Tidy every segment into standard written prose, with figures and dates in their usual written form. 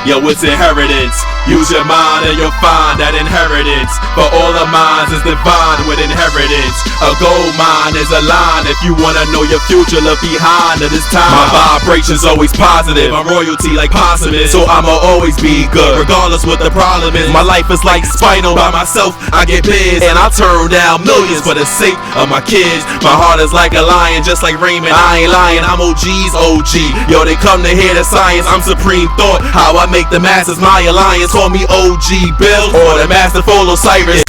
Yo, it's inheritance. Use your mind and you'll find that inheritance. For all the minds is divine with inheritance. A gold mine is a line. If you wanna know your future, look behind at this time. My vibration's always positive. I'm royalty like Possumus, so I'ma always be good, regardless what the problem is. My life is like Spinal. By myself, I get biz, and I turn down millions for the sake of my kids. My heart is like a lion, just like Raymond. I ain't lying, I'm OG's OG. Yo, they come to hear the science. I'm supreme thought. How I make the masses my alliance. Call me OG Bill or the masterful Osiris.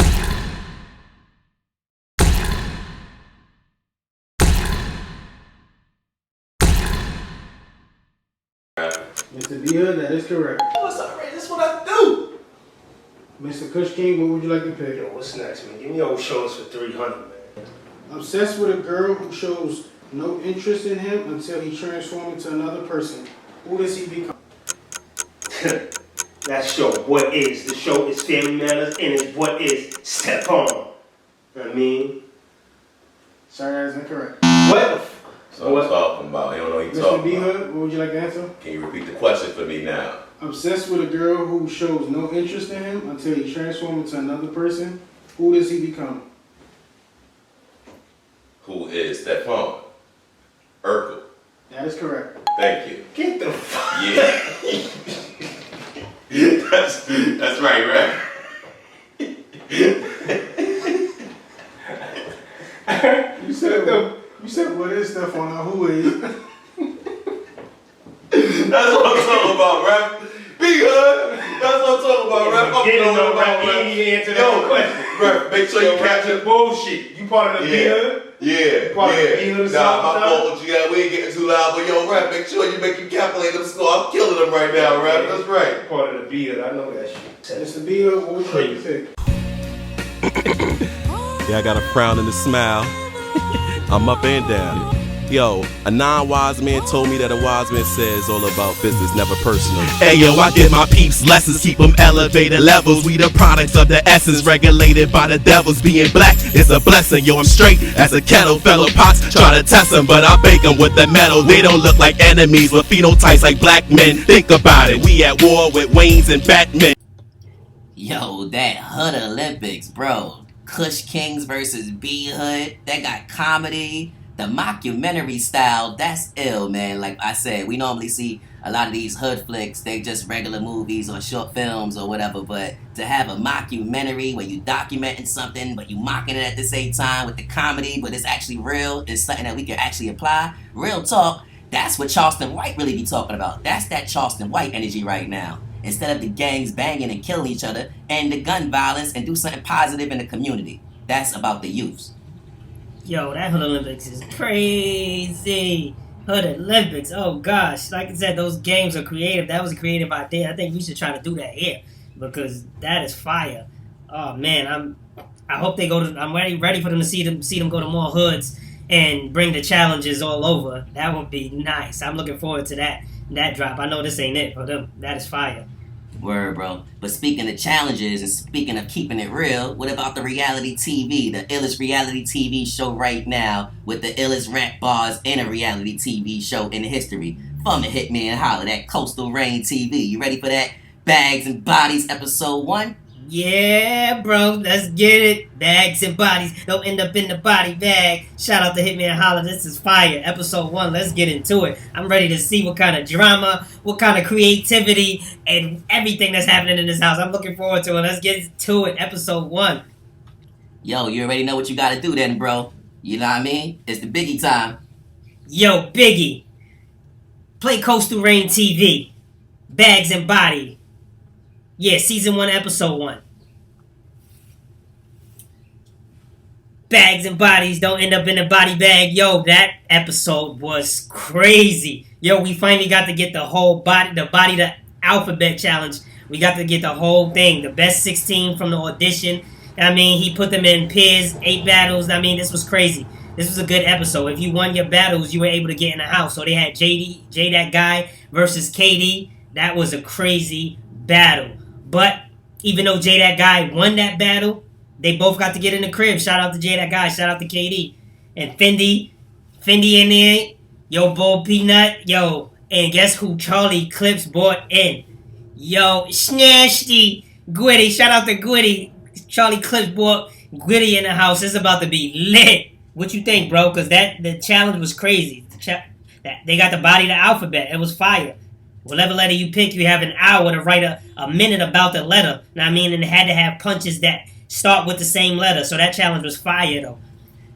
Mr. Dia, that is correct. Oh, it's alright. That's what I do. Mr. Kush King, what would you like to pick? Yo, what's next, man? Give me old shows for 300, man. Obsessed with a girl who shows no interest in him until he transforms into another person. Who does he become? That show, What Is? The show is Family Matters and it's What Is? Step on. You know what I mean? Sorry, that is incorrect. What? So what I'm talking about. You don't know what you're Mr. talking B. about. Hood, what would you like to answer? Can you repeat the question for me now? Obsessed with a girl who shows no interest in him until he transforms into another person. Who does he become? Who is Stephon? Urkel. That is correct. Thank you. Get the fuck. Yeah. that's right? You said what is Stephon? Now who is? That's what I'm talking about, rap. B-Hood. That's what I'm talking about, rap. I'm Getting talking no about, rap. You rap. ain't even answer that question. Rap, make sure you capture the bullshit. You part of the B-Hood? Yeah. Part of the B-Hood Nah, my song, fault. We ain't getting too loud, but yo, rap, make sure you calculate them score. I'm killing them right now, rap. That's right. Part of the B-Hood. I know that shit. Mr. B. Hood, what would you like to pick? Yeah, I got a frown and a smile. I'm up and down. Yo, a non-wise man told me that a wise man says all about business, never personal. Hey yo, I give my peeps lessons, keep them elevated levels. We the products of the essence, regulated by the devils. Being black is a blessing. Yo, I'm straight as a kettle. Fellow pots try to test them, but I bake them with the metal. They don't look like enemies with phenotypes like black men. Think about it, we at war with Waynes and Batman. Yo, that Hood Olympics, bro. Kush Kings versus B Hood. That got comedy. The mockumentary style, that's ill, man. Like I said, we normally see a lot of these hood flicks, they just regular movies or short films or whatever, but to have a mockumentary where you documenting something, but you mocking it at the same time with the comedy, but it's actually real, it's something that we can actually apply. Real talk, that's what Charleston White really be talking about. That's that Charleston White energy right now. Instead of the gangs banging and killing each other and the gun violence, and do something positive in the community. That's about the youths. Yo, that Hood Olympics is crazy. Hood Olympics, oh gosh. Like I said, those games are creative. That was a creative idea. I think we should try to do that here because that is fire. Oh man, I hope they go to. I'm ready for them to see them go to more hoods and bring the challenges all over. That would be nice. I'm looking forward to that drop. I know this ain't it for them. That is fire. Word, bro. But speaking of challenges and speaking of keeping it real, what about the reality TV, the illest reality TV show right now with the illest rap bars in a reality TV show in history? From the Hit Me and Holler, that Coastal Rain TV. You ready for that? Bags and Bodies episode 1? Yeah, bro, let's get it. Bags and bodies don't end up in the body bag. Shout out to Hit Me and Holler. This is fire. Episode 1, let's get into it. I'm ready to see what kind of drama, what kind of creativity, and everything that's happening in this house. I'm looking forward to it. Let's get to it. Episode 1. Yo, you already know what you gotta do then, bro. You know what I mean? It's the Biggie time. Yo, Biggie. Play Coastal Rain TV. Bags and Body. Yeah, season 1, episode 1. Bags and bodies don't end up in a body bag. Yo, that episode was crazy. Yo, we finally got to get the whole body the alphabet challenge. We got to get the whole thing. The best 16 from the audition. I mean, he put them in pairs, 8 battles. I mean, this was crazy. This was a good episode. If you won your battles, you were able to get in the house. So they had J That Guy versus KD. That was a crazy battle. But even though J That Guy won that battle, they both got to get in the crib. Shout out to J That Guy. Shout out to KD. And Fendi in there. Yo, Bull Peanut. Yo, and guess who Charlie Clips brought in? Yo, snasty. Gwitty, shout out to Gwitty. Charlie Clips brought Gwitty in the house. It's about to be lit. What you think, bro? Because the challenge was crazy. They got the body of the alphabet. It was fire. Whatever letter you pick, you have an hour to write a minute about the letter. Know what I mean? And it had to have punches that start with the same letter. So that challenge was fire, though.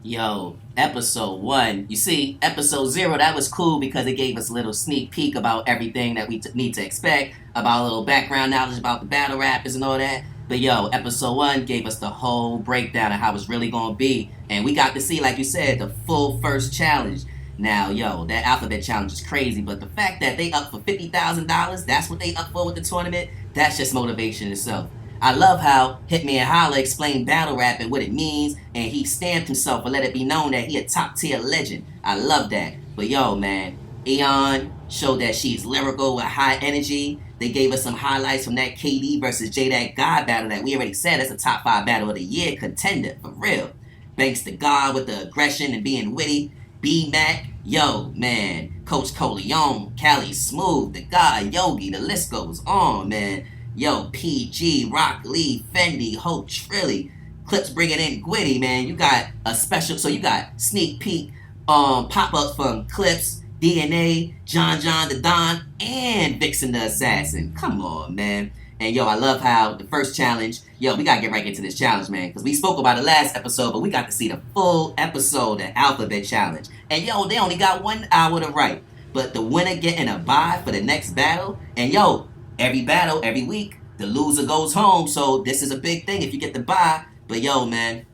Yo, episode 1. You see, episode 0, that was cool because it gave us a little sneak peek about everything that we need to expect, about a little background knowledge about the battle rappers and all that. But yo, episode 1 gave us the whole breakdown of how it's really going to be. And we got to see, like you said, the full first challenge. Now, yo, that alphabet challenge is crazy, but the fact that they up for $50,000, that's what they up for with the tournament, that's just motivation itself. I love how Hitman Holla explained battle rap and what it means, and he stamped himself and let it be known that he a top tier legend. I love that. But yo, man, Eon showed that she's lyrical with high energy. They gave us some highlights from that KD versus J-That God battle that we already said is a top 5 battle of the year contender, for real. Thanks to God with the aggression and being witty. B-Mac, yo, man, Coach Coleon, Cali Smooth, the God Yogi, the list goes on, man. Yo, PG, Rock Lee, Fendi, Hope Trilly, Clips bringing in Gwitty, man. You got a special, so you got sneak peek pop-ups from Clips, DNA, John the Don, and Vixen the Assassin. Come on, man. And yo, I love how the first challenge, yo, we gotta get right into this challenge, man, because we spoke about it last episode, but we got to see the full episode, the alphabet challenge. And yo, they only got 1 hour to write, but the winner getting a bye for the next battle. And yo, every battle, every week, the loser goes home, so this is a big thing if you get the bye. But yo, man,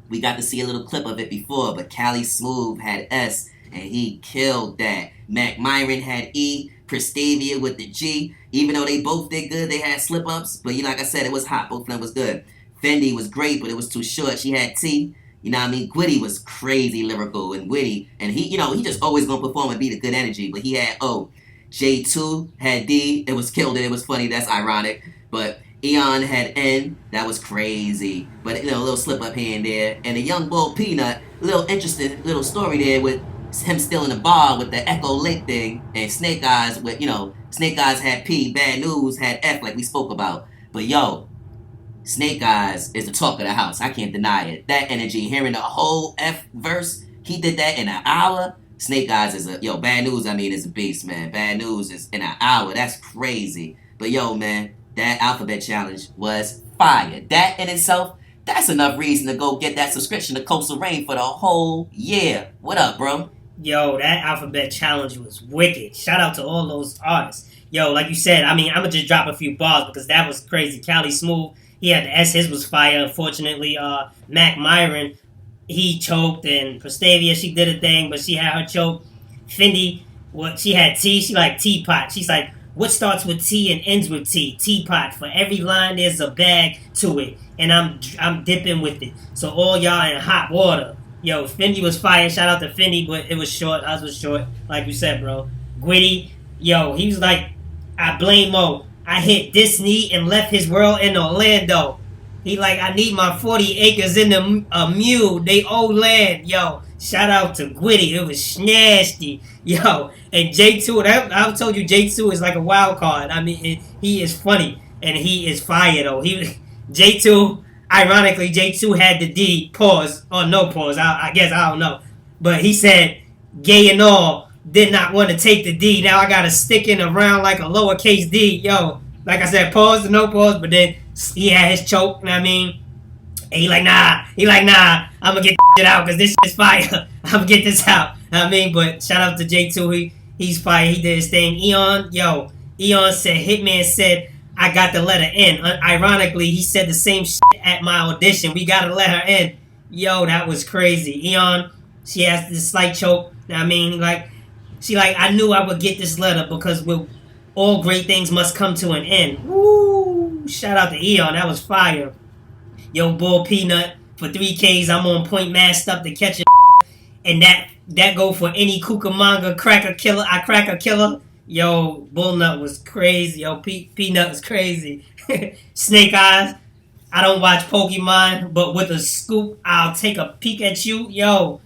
we got to see a little clip of it before, but Cali Smooth had S, and he killed that. Mac Myron had E, Prestavia with the G. Even though they both did good, they had slip-ups. But like I said, it was hot. Both of them was good. Fendi was great, but it was too short. She had T. You know what I mean? Gwitty was crazy lyrical and witty. And he just always going to perform and be the good energy. But he had O. J2 had D. It was killed. It was funny. That's ironic. But Eon had N. That was crazy. But, a little slip-up here and there. And the Young Bull Peanut, a little interesting little story there with him still in the bar with the Echo Lake thing, and Snake Eyes with, Snake Eyes had P, Bad News had F, like we spoke about. But yo, Snake Eyes is the talk of the house. I can't deny it. That energy, hearing the whole F verse, he did that in an hour. Snake Eyes is Bad News, is a beast, man. Bad News is in an hour. That's crazy. But yo, man, that alphabet challenge was fire. That in itself, that's enough reason to go get that subscription to Coastal Rain for the whole year. What up, bro? Yo, that alphabet challenge was wicked. Shout out to all those artists. Yo, like you said, I'm going to just drop a few bars because that was crazy. Cali Smooth, he had the S, his was fire. Unfortunately, Mac Myron, he choked, and Prestavia, she did a thing, but she had her choke. Fendi, she had T, she like teapot. She's like, what starts with T and ends with T? Teapot. For every line, there's a bag to it, and I'm dipping with it. So all y'all in hot water. Yo, Fendi was fire. Shout out to Fendi, but it was short. Ours was short, like you said, bro. Gwitty, yo, he was like, I blame Mo. I hit this knee and left his world in Orlando. He like, I need my 40 acres in the mule. They old land. Yo, shout out to Gwitty. It was nasty. Yo, and J2, I told you J2 is like a wild card. He is funny, and he is fire, though. J2... Ironically, J2 had the D, pause, or no pause, I guess, I don't know. But he said, gay and all, did not want to take the D. Now I got to stick in around like a lowercase D. Yo, like I said, pause or no pause, but then he had his choke, you know what I mean? And he like, nah, I'm going to get this shit out because this shit is fire. I'm going to get this out. But shout out to J2, he's fire, he did his thing. Eon said, Hitman said, I got the letter N. Ironically, he said the same shit at my audition. We gotta let her in. Yo, that was crazy. Eon, she has this slight choke. I knew I would get this letter because with all great things must come to an end. Woo! Shout out to Eon, that was fire. Yo, Bull Peanut, for 3Ks, I'm on point masked up to catch a and that go for any Cucamonga cracker killer. I crack a killer. Yo, Bullnut was crazy. Yo, Peanut was crazy. Snake Eyes, I don't watch Pokemon, but with a scoop, I'll take a peek at you. Yo,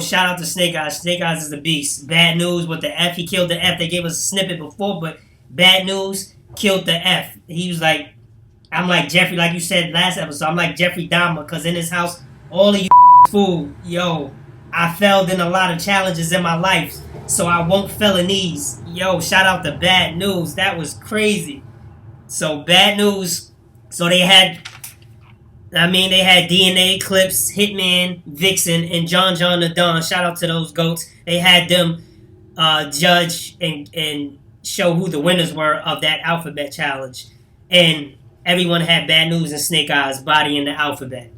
shout out to Snake Eyes. Snake Eyes is the beast. Bad News with the F. He killed the F. They gave us a snippet before, but Bad News, killed the F. He was like, I'm like Jeffrey, like you said last episode, I'm like Jeffrey Dahmer, because in his house, all of you food, yo, I failed in a lot of challenges in my life, so I won't felonies. Yo, shout out to Bad News. That was crazy. So, Bad News, so they had DNA Clips, Hitman, Vixen, and John the Don. Shout out to those goats. They had them judge and show who the winners were of that alphabet challenge. And everyone had Bad News and Snake Eyes bodying the alphabet.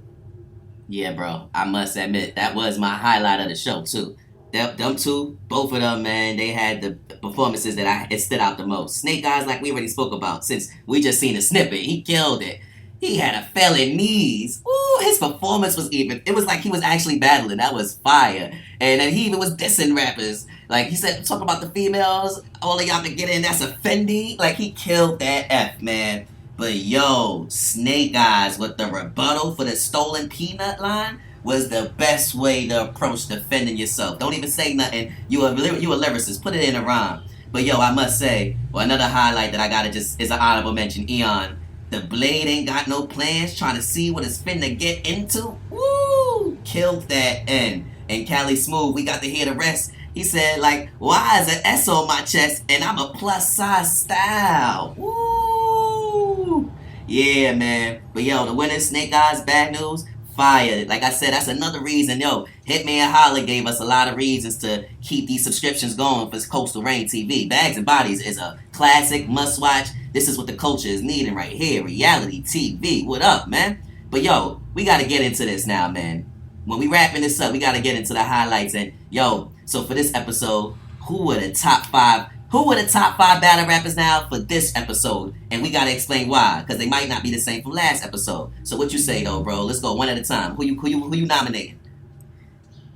Yeah, bro. I must admit, that was my highlight of the show, too. Them two, both of them, man, they had the performances that it stood out the most. Snake Eyes, like we already spoke about, since we just seen a snippet, he killed it. He had a failing knees. Ooh, his performance was even. It was like he was actually battling. That was fire. And then he even was dissing rappers. Like he said, talk about the females. All of y'all can get in. That's offending. Like he killed that F, man. But yo, Snake Eyes with the rebuttal for the stolen peanut line was the best way to approach defending yourself. Don't even say nothing. You a lyricist. Put it in a rhyme. But yo, I must say, well, another highlight that I gotta just is an honorable mention. Eon. The Blade ain't got no plans, trying to see what it's finna get into. Woo! Killed that end. And Cali Smooth, we got to hear the rest. He said, like, why is an S on my chest and I'm a plus size style? Woo! Yeah, man. But yo, the winner, Snake Eyes, Bad News, fire. Like I said, that's another reason, yo. Hitman Holla gave us a lot of reasons to keep these subscriptions going for Coastal Rain TV. Bags and Bodies is a classic, must-watch. This is what the culture is needing right here. Reality TV. What up, man? But yo, we got to get into this now, man. When we wrapping this up, we got to get into the highlights. And yo, so for this episode, who were the top five battle rappers now for this episode? And we got to explain why, because they might not be the same from last episode. So what you say though, bro? Let's go one at a time. Who you nominating?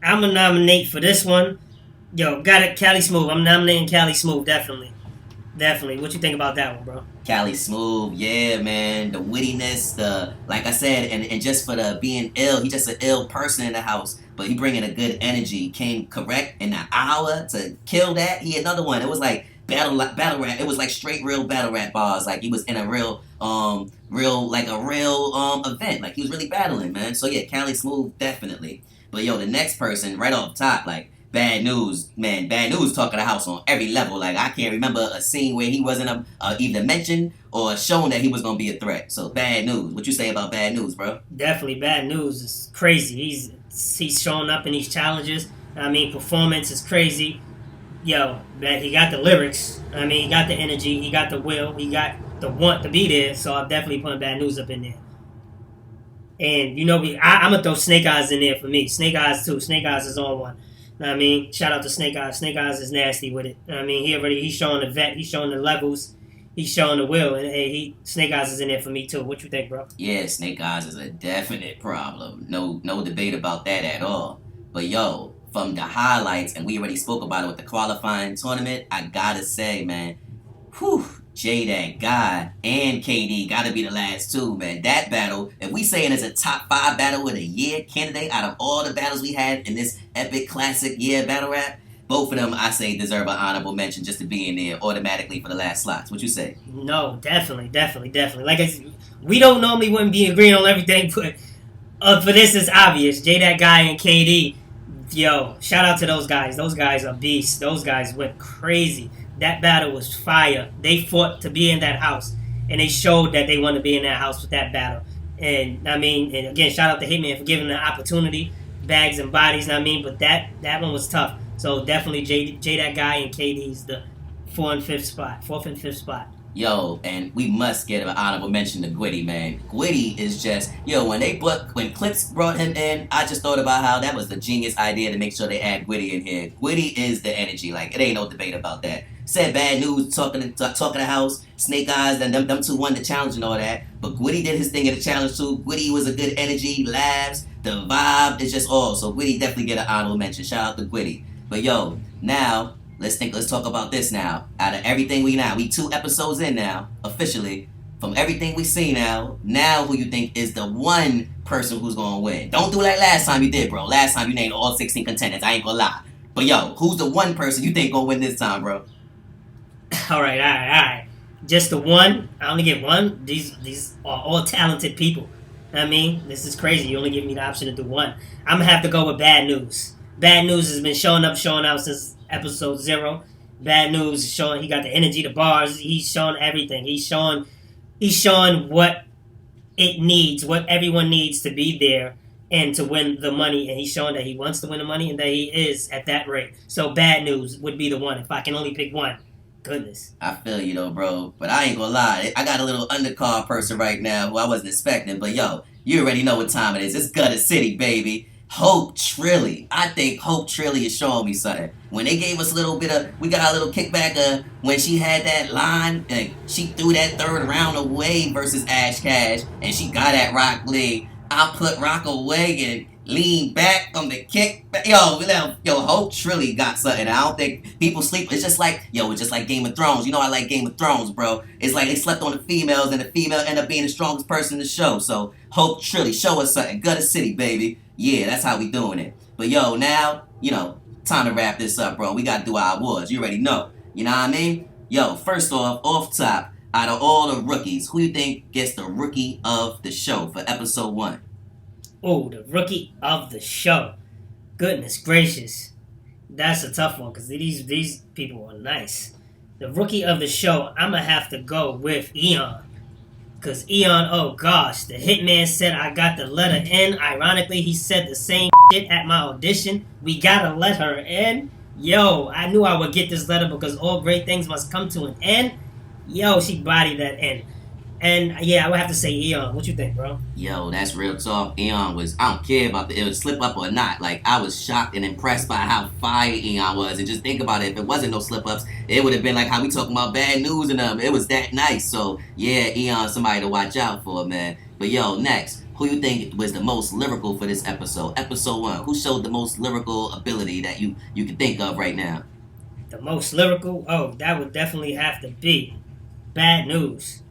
I'm going to nominate for this one. Yo, got it, Cali Smooth. I'm nominating Cali Smooth, definitely. Definitely. What you think about that one, bro? Cali Smooth, yeah, man. The wittiness, like I said, and just for the being ill, he just an ill person in the house, but he bringing a good energy. Came correct in an hour to kill that. He another one. It was like battle rap. It was like straight real battle rap bars. Like he was in a real event. Like he was really battling, man. So yeah, Cali Smooth, definitely. But yo, the next person right off top, like Bad News, man. Bad News talking the house on every level. Like I can't remember a scene where he wasn't even mentioned or shown that he was gonna be a threat. So Bad News. What you say about Bad News, bro? Definitely, Bad News is crazy. He's showing up in these challenges. I mean, performance is crazy. Yo, he got the lyrics. I mean, he got the energy. He got the will. He got the want to be there. So I'm definitely putting Bad News up in there. And you know, I'm gonna throw Snake Eyes in there for me. Snake Eyes too. Snake Eyes is on one. I mean, shout out to Snake Eyes. Snake Eyes is nasty with it. I mean, he's showing the vet. He's showing the levels. He's showing the will. And hey, Snake Eyes is in there for me too. What you think, bro? Yeah, Snake Eyes is a definite problem. No debate about that at all. But yo, from the highlights, and we already spoke about it with the qualifying tournament, I gotta say, man, whew, J Guy and KD gotta be the last two, man. That battle, if we saying it's a top 5 battle of the year candidate out of all the battles we had in this epic classic year battle rap, both of them I say deserve an honorable mention just to be in there automatically for the last slots. What you say? No, definitely. Like we don't normally wouldn't be agreeing on everything, but for this it's obvious. That Guy and KD, yo, shout out to those guys. Those guys are beasts. Those guys went crazy. That battle was fire. They fought to be in that house, and they showed that they want to be in that house with that battle. And I mean, and again, shout out to Hitman for giving the opportunity, Bags and Bodies. I mean, but that one was tough. So definitely That Guy and KD's the 4th and 5th spot. Yo, and we must get an honorable mention to Gwitty, man. Gwitty is just, yo, when Clips brought him in, I just thought about how that was the genius idea to make sure they add Gwitty in here. Gwitty is the energy, like, it ain't no debate about that. Said Bad News, talking the house, Snake Eyes, and them two won the challenge and all that. But Gwitty did his thing in the challenge too. Gwitty was a good energy, laughs, the vibe is just all. So Gwitty definitely get an honorable mention. Shout out to Gwitty. But yo, now, let's talk about this now. Out of everything we 2 episodes in now, officially. From everything we see now who you think is the one person who's gonna win? Don't do like last time you did, bro. Last time you named all 16 contenders. I ain't gonna lie. But yo, who's the one person you think gonna win this time, bro? All right. just the one. I only get one. These are all talented people. I mean, this is crazy. You only give me the option to do one. I'm gonna have to go with Bad News. Bad News has been showing out since episode 0. Bad News is showing he got the energy, the bars. He's showing everything. He's showing what it needs, what everyone needs to be there and to win the money. And he's showing that he wants to win the money and that he is at that rate. So Bad News would be the one if I can only pick one. Goodness. I feel you though, bro. But I ain't gonna lie. I got a little undercard person right now who I wasn't expecting. But yo, you already know what time it is. It's Gutter City, baby. Hope Trilly. I think Hope Trilly is showing me something. When they gave us a little bit of, we got a little kickback when she had that line, and she threw that third round away versus Ash Cash, and she got at Rock Lee. I put Rock away and lean back on the kick. Yo, Hope Trilly got something. I don't think people sleep. It's just like Game of Thrones. You know I like Game of Thrones, bro. It's like they slept on the females, and the female end up being the strongest person in the show. So Hope Trilly, show us something. Gutter City, baby. Yeah, that's how we doing it. But yo, now, time to wrap this up, bro. We got to do our awards. You already know. You know what I mean? Yo, first off top, out of all the rookies, who you think gets the rookie of the show for episode 1? Oh, the rookie of the show. Goodness gracious. That's a tough one because these people are nice. The rookie of the show, I'm going to have to go with Eon. Because Eon, oh gosh, the hitman said I got the letter N. Ironically, he said the same shit at my audition. We gotta let her in. Yo, I knew I would get this letter because all great things must come to an end. Yo, she bodied that N. And yeah, I would have to say Eon. What you think, bro? Yo, that's real talk. Eon was, I don't care about it was slip up or not. Like, I was shocked and impressed by how fire Eon was. And just think about it, if it wasn't no slip ups, it would have been like how we talking about Bad News and them. It was that nice. So yeah, Eon, somebody to watch out for, man. But yo, next, who you think was the most lyrical for this episode? Episode 1. Who showed the most lyrical ability that you can think of right now? The most lyrical? Oh, that would definitely have to be Bad News.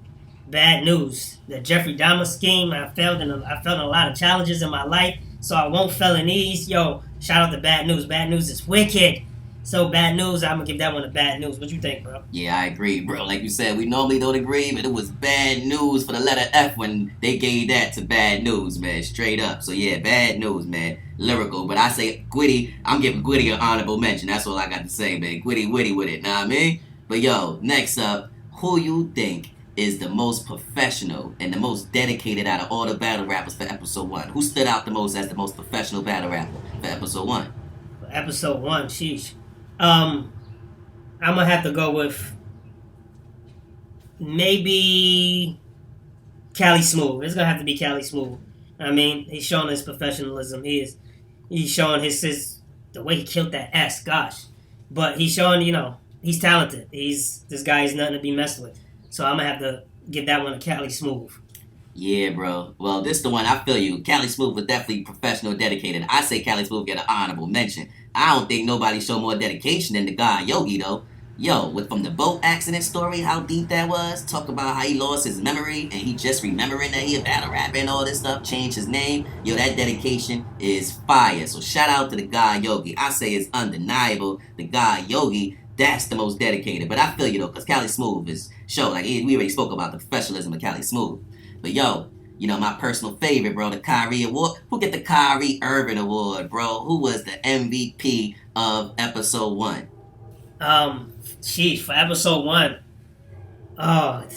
Bad News. The Jeffrey Dahmer scheme. I felt in a lot of challenges in my life, so I won't felonies. Yo, shout out to Bad News. Bad News is wicked. So Bad News, I'm gonna give that one a Bad News. What you think, bro? Yeah, I agree, bro. Like you said, we normally don't agree, but it was bad news for the letter F when they gave that to Bad News, man. Straight up. So yeah, Bad News, man. Lyrical. But I say Gwitty, I'm giving Gwitty an honorable mention. That's all I got to say, man. Gwitty with it, know what I mean? But yo, next up, who you think is the most professional and the most dedicated out of all the battle rappers for episode 1? Who stood out the most as the most professional battle rapper for episode 1? For episode 1, sheesh. I'm gonna have to go with maybe Cali Smooth. It's gonna have to be Cali Smooth. I mean, he's showing his professionalism. He's showing his the way he killed that S. Gosh, but he's showing he's talented. This guy is nothing to be messed with. So I'm gonna have to give that one to Cali Smooth. Yeah, bro. Well, this the one. I feel you. Cali Smooth was definitely professional, dedicated. I say Cali Smooth get an honorable mention. I don't think nobody showed more dedication than the guy Yogi, though. Yo, from the boat accident story, how deep that was. Talk about how he lost his memory and he just remembering that he a battle rapper and all this stuff. Changed his name. Yo, that dedication is fire. So shout out to the guy Yogi. I say it's undeniable. The guy Yogi, that's the most dedicated. But I feel you, though, because Cali Smooth is show. Like, we already spoke about the professionalism of Cali Smooth. But yo, my personal favorite, bro, the Kyrie Award. Who get the Kyrie Irving Award, bro? Who was the MVP of episode 1? For episode 1, I'm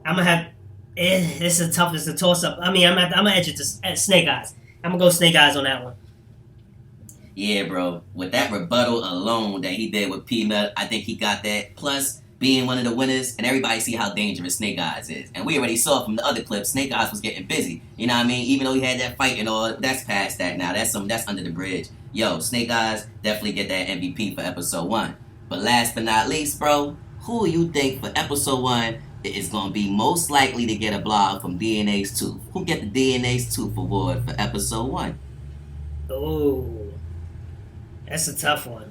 gonna have. It's a toss up. I mean, I'm gonna edge it to Snake Eyes. I'm gonna go Snake Eyes on that one. Yeah, bro. With that rebuttal alone that he did with Peanut, I think he got that. Plus, being one of the winners, and everybody see how dangerous Snake Eyes is. And we already saw from the other clips, Snake Eyes was getting busy. You know what I mean? Even though he had that fight and all, that's past that now. That's under the bridge. Yo, Snake Eyes definitely get that MVP for episode 1. But last but not least, bro, who you think for episode 1 is going to be most likely to get a blog from DNA's Tooth? Who get the DNA's Tooth Award for episode 1? Oh, that's a tough one.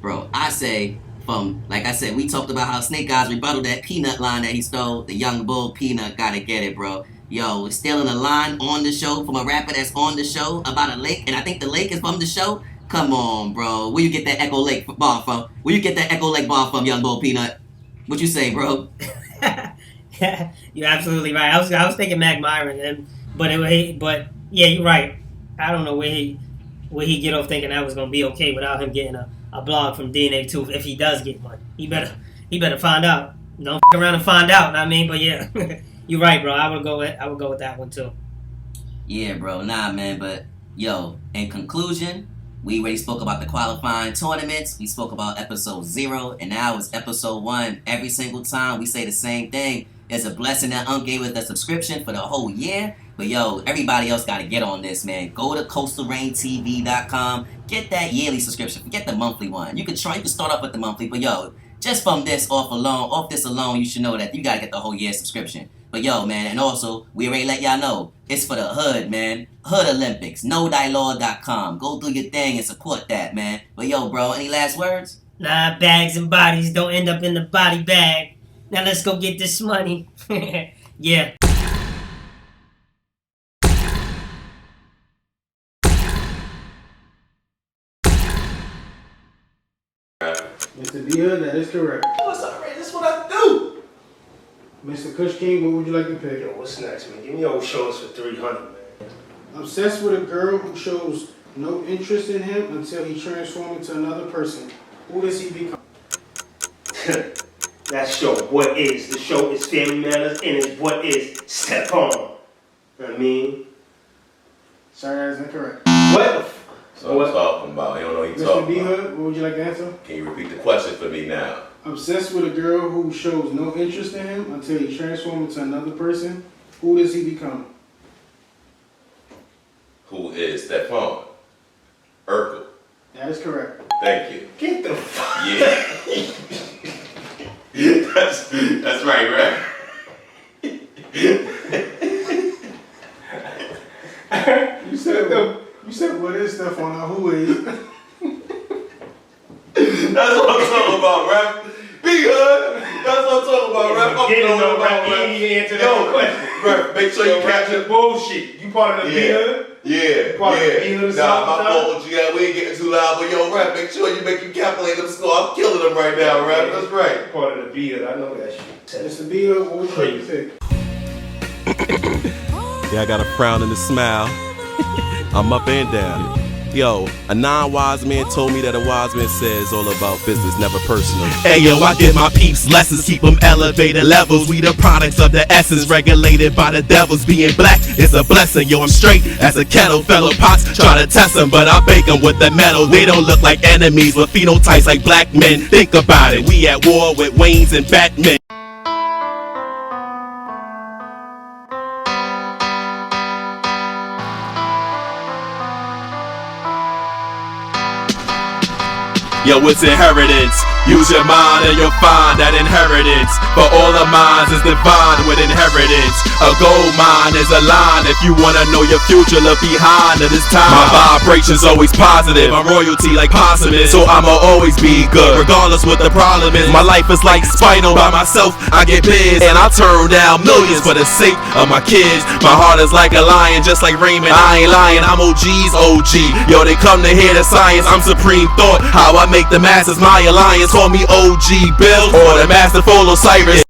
Bro, I say like I said, we talked about how Snake Eyes rebutted that Peanut line that he stole. The young bull Peanut gotta get it, bro. Yo, stealing a line on the show from a rapper that's on the show about a lake, and I think the lake is from the show. Come on, bro. Where you get that Echo Lake bomb from? Where you get that Echo Lake bomb from, young Bull Peanut? What you say, bro? You're absolutely right. I was thinking Mac Myron, but yeah, you're right. I don't know where he get off thinking that was gonna be okay without him getting a blog from DNA 2 if he does get one. He better find out. Don't f around and find out. I mean, but yeah, you're right, bro. I would go with that one too. Yeah, bro. Nah, man. But yo, in conclusion, we already spoke about the qualifying tournaments. We spoke about episode 0, and now it's episode 1. Every single time we say the same thing. It's a blessing that gave us the subscription for the whole year. But yo, everybody else got to get on this, man. Go to coastalraintv.com. Get that yearly subscription. Forget the monthly one. You can start off with the monthly, but yo, just from this off this alone, you should know that you got to get the whole year subscription. But yo, man, and also, we already let y'all know, it's for the hood, man. Hood Olympics. KnowThyLaw.com. Go do your thing and support that, man. But yo, bro, any last words? Nah, bags and bodies don't end up in the body bag. Now let's go get this money. Yeah. Mr. B-Hood, that is correct. What's up, man? This is what I do. Mr. Kush King, what would you like to pick? Yo, what's next, man? Give me old shows for 300, man. Obsessed with a girl who shows no interest in him until he transforms into another person. Who does he become? That show, what is? The show is Family Matters, and it's what is Step On. You know what I mean? Sorry, that is incorrect. What? So what I'm talking about? You don't know what you're Mr. talking B-Hood, about. what would you like to answer? Can you repeat the question for me now? Obsessed with a girl who shows no interest in him until he transforms into another person. Who does he become? Who is Stephon? Urkel. That is correct. Thank you. Get the fuck. Yeah. that's right, right? You said what is stuff on who is? That's what I'm talking about, rap. Be good. That's what I'm talking about, rap. I'm Get it, talking though, about, rap. You rap. ain't even answer Yo, that question. rap, make sure you capture. bullshit. You part of the B-Hood? Yeah, Part of the yeah. B-Hood Nah, my song, fault, G. We ain't getting too loud, but yo, rap, make sure you calculate them score. I'm killing them right now, rap. That's right. Part of the B-Hood. I know that shit. Mr. B-Hood, what would you like to pick? Yeah, I got a frown and a smile. I'm up and down. Yo, a non-wise man told me that a wise man says all about business, never personal. Hey yo, I give my peeps lessons, keep them elevated levels. We the products of the essence, regulated by the devils. Being black is a blessing, yo, I'm straight as a kettle. Fellow pots try to test them, but I bake them with the metal. They don't look like enemies with phenotypes like black men. Think about it, we at war with Waynes and Batman. Yo, it's inheritance. Use your mind and you'll find that inheritance. For all the minds is divine with inheritance. A gold mine is a line. If you wanna know your future, look behind at this time. My vibration's always positive. I'm royalty like Possumus, so I'ma always be good, regardless what the problem is. My life is like Spinal. By myself, I get pissed, and I turn down millions for the sake of my kids. My heart is like a lion, just like Raymond. I ain't lying, I'm OG's OG. Yo, they come to hear the science. I'm supreme thought. How I make the masses my alliance. Call me OG Bill or the Masterful Osiris.